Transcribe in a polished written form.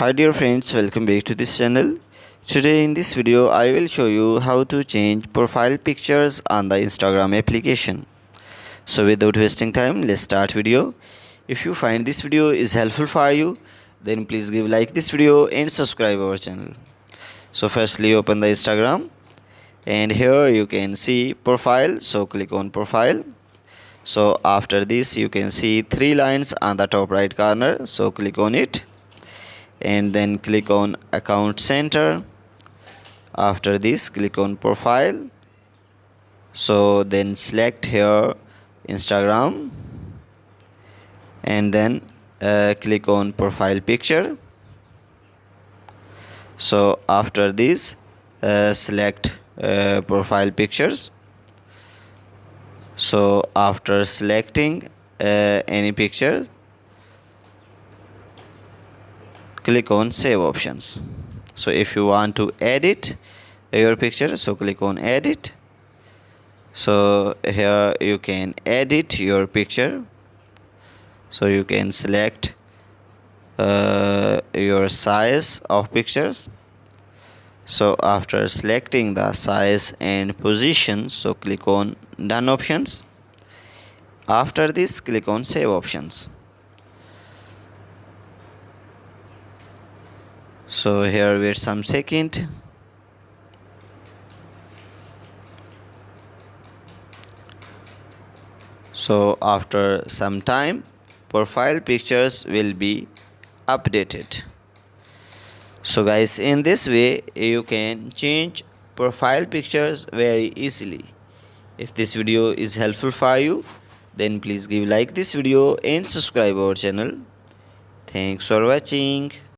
Hi dear friends, welcome back to this channel. Today in this video I will show you how to change profile pictures on the Instagram application. So without wasting time, let's start video. If you find this video is helpful for you, then please give like this video and subscribe our channel. So firstly open the Instagram and here you can see profile, so click on profile. So after this you can see three lines on the top right corner, so click on it and then click on account center. After this click on profile, so then select here Instagram and then click on profile picture. So after this select profile pictures. So after selecting any picture, click on save options. So if you want to edit your picture, so click on edit. So here you can edit your picture, so you can select your size of pictures. So after selecting the size and position, so click on done options. After this click on save options. So here wait some second. So after some time profile pictures will be updated. So guys, in this way you can change profile pictures very easily. If this video is helpful for you, then please give like this video and subscribe our channel. Thanks for watching.